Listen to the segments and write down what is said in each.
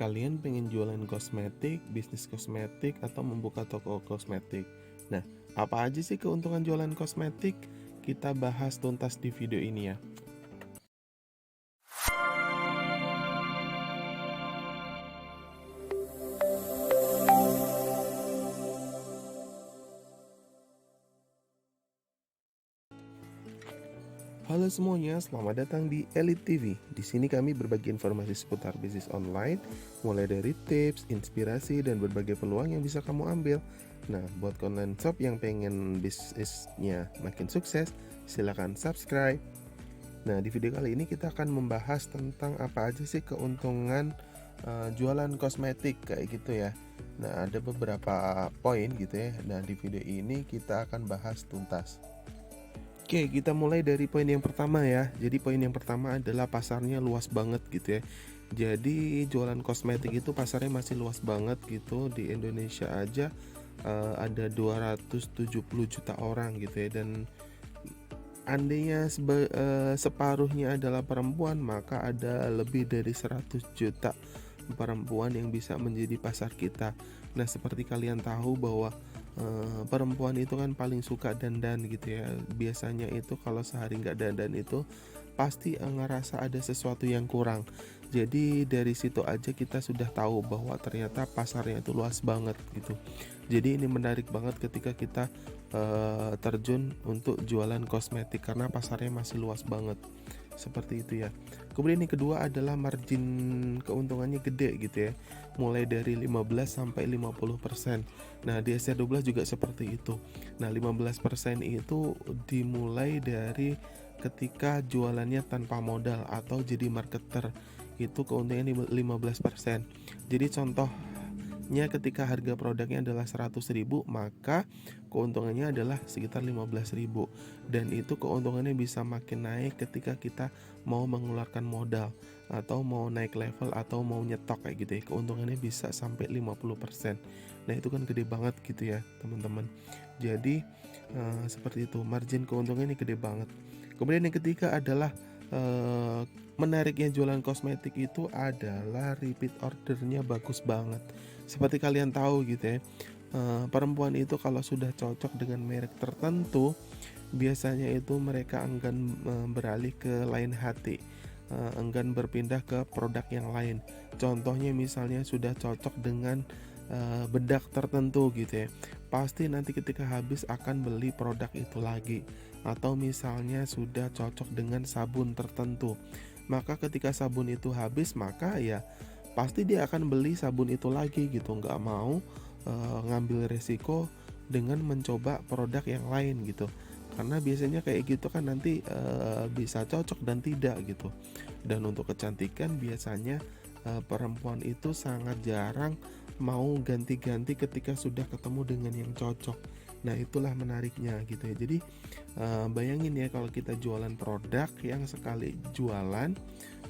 Kalian pengen jualan kosmetik, bisnis kosmetik, atau membuka toko kosmetik? Nah, apa aja sih keuntungan jualan kosmetik? Kita bahas tuntas di video ini ya. Halo semuanya, selamat datang di Elite TV. Di sini kami berbagi informasi seputar bisnis online, mulai dari tips, inspirasi, dan berbagai peluang yang bisa kamu ambil. Nah, buat online shop yang pengen bisnisnya makin sukses, silahkan subscribe. Nah, di video kali ini kita akan membahas tentang apa aja sih keuntungan jualan kosmetik kayak gitu ya. Nah, ada beberapa poin gitu ya. Nah, di video ini kita akan bahas tuntas. Oke, kita mulai dari poin yang pertama ya. Jadi poin yang pertama adalah pasarnya luas banget gitu ya. Jadi jualan kosmetik itu pasarnya masih luas banget gitu. Di Indonesia aja ada 270 juta orang gitu ya. Dan andainya separuhnya adalah perempuan, maka ada lebih dari 100 juta perempuan yang bisa menjadi pasar kita. Nah, seperti kalian tahu bahwa perempuan itu kan paling suka dandan gitu ya. Biasanya itu kalau sehari nggak dandan itu pasti ngerasa ada sesuatu yang kurang. Jadi dari situ aja kita sudah tahu bahwa ternyata pasarnya itu luas banget gitu. Jadi ini menarik banget ketika kita terjun untuk jualan kosmetik karena pasarnya masih luas banget. Seperti itu ya. Kemudian yang kedua adalah margin keuntungannya gede gitu ya. Mulai dari 15 sampai 50%. Nah, di SR12 juga seperti itu. Nah, 15% itu dimulai dari ketika jualannya tanpa modal atau jadi marketer. Itu keuntungannya 15%. Jadi contohnya ketika harga produknya adalah 100.000, maka keuntungannya adalah sekitar 15.000. Dan itu keuntungannya bisa makin naik ketika kita mau mengeluarkan modal atau mau naik level atau mau nyetok kayak gitu ya. Keuntungannya bisa sampai 50%. Nah, itu kan gede banget gitu ya, teman-teman. Jadi seperti itu, margin keuntungannya gede banget. Kemudian yang ketiga adalah menariknya jualan kosmetik itu adalah repeat ordernya bagus banget. Seperti kalian tahu gitu ya, perempuan itu kalau sudah cocok dengan merek tertentu, biasanya itu mereka enggan beralih ke lain hati, enggan berpindah ke produk yang lain. Contohnya misalnya sudah cocok dengan bedak tertentu gitu ya, pasti nanti ketika habis akan beli produk itu lagi. Atau misalnya sudah cocok dengan sabun tertentu, maka ketika sabun itu habis, maka ya pasti dia akan beli sabun itu lagi gitu, nggak mau ngambil resiko dengan mencoba produk yang lain gitu. Karena biasanya kayak gitu kan nanti bisa cocok dan tidak gitu. Dan untuk kecantikan biasanya perempuan itu sangat jarang mau ganti-ganti ketika sudah ketemu dengan yang cocok. Nah, itulah menariknya gitu ya. Jadi bayangin ya kalau kita jualan produk yang sekali jualan,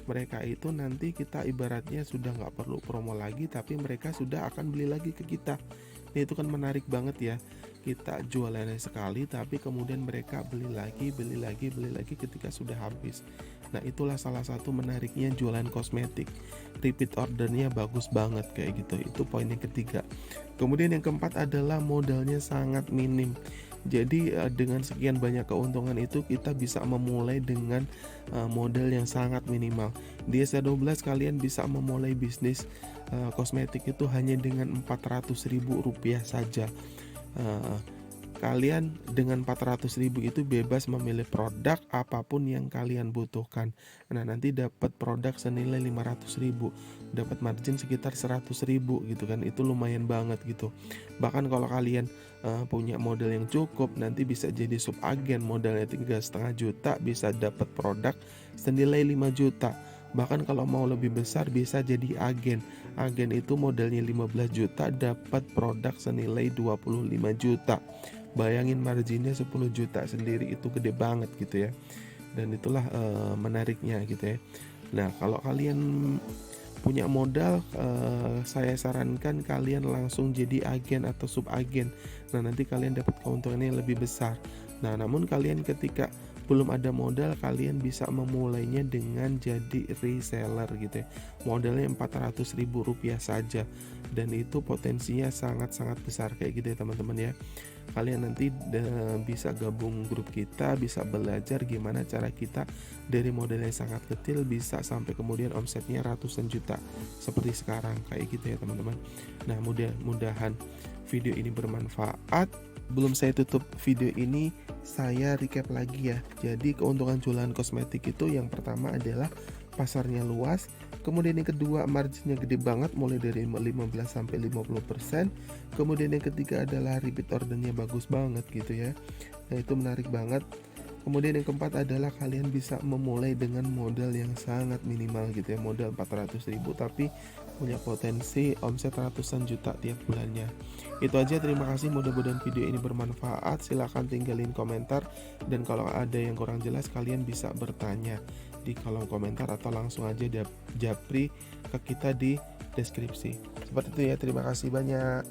mereka itu nanti kita ibaratnya sudah nggak perlu promo lagi, tapi mereka sudah akan beli lagi ke kita. Nah, itu kan menarik banget ya. Kita jualannya sekali, tapi kemudian mereka beli lagi ketika sudah habis. Nah, itulah salah satu menariknya jualan kosmetik. Repeat ordernya bagus banget kayak gitu. Itu poin yang ketiga. Kemudian yang keempat adalah modalnya sangat minim. Jadi dengan sekian banyak keuntungan itu kita bisa memulai dengan modal yang sangat minimal. Di SR12 kalian bisa memulai bisnis kosmetik itu hanya dengan Rp400.000 saja. Kalian dengan 400.000 itu bebas memilih produk apapun yang kalian butuhkan. Nah, nanti dapat produk senilai 500.000, dapat margin sekitar 100.000 gitu kan. Itu lumayan banget gitu. Bahkan kalau kalian punya modal yang cukup, nanti bisa jadi subagen, modalnya 3,5 juta bisa dapat produk senilai 5 juta. Bahkan kalau mau lebih besar bisa jadi agen. Agen itu modalnya 15 juta dapat produk senilai 25 juta. Bayangin marginnya 10 juta sendiri, itu gede banget gitu ya. Dan itulah menariknya gitu ya. Nah, kalau kalian punya modal, saya sarankan kalian langsung jadi agen atau subagen. Nah, nanti kalian dapat keuntungannya yang lebih besar. Nah, namun kalian ketika belum ada modal, kalian bisa memulainya dengan jadi reseller gitu ya. Modalnya Rp400.000 saja, dan itu potensinya sangat-sangat besar kayak gitu ya teman-teman ya. Kalian nanti bisa gabung grup kita, bisa belajar gimana cara kita dari modal yang sangat kecil bisa sampai kemudian omsetnya ratusan juta seperti sekarang kayak gitu ya teman-teman. Nah, mudah-mudahan video ini bermanfaat. Belum saya tutup video ini, saya recap lagi ya. Jadi keuntungan jualan kosmetik itu yang pertama adalah pasarnya luas, kemudian yang kedua marginnya gede banget mulai dari 15 sampai 50%. Kemudian yang ketiga adalah repeat ordernya bagus banget gitu ya. Nah, itu menarik banget. Kemudian yang keempat adalah kalian bisa memulai dengan modal yang sangat minimal gitu ya, modal 400.000 tapi punya potensi omset ratusan juta tiap bulannya. Itu aja, terima kasih, mudah-mudahan video ini bermanfaat. Silahkan tinggalin komentar, dan kalau ada yang kurang jelas kalian bisa bertanya di kolom komentar atau langsung aja japri ke kita di deskripsi. Seperti itu ya, terima kasih banyak.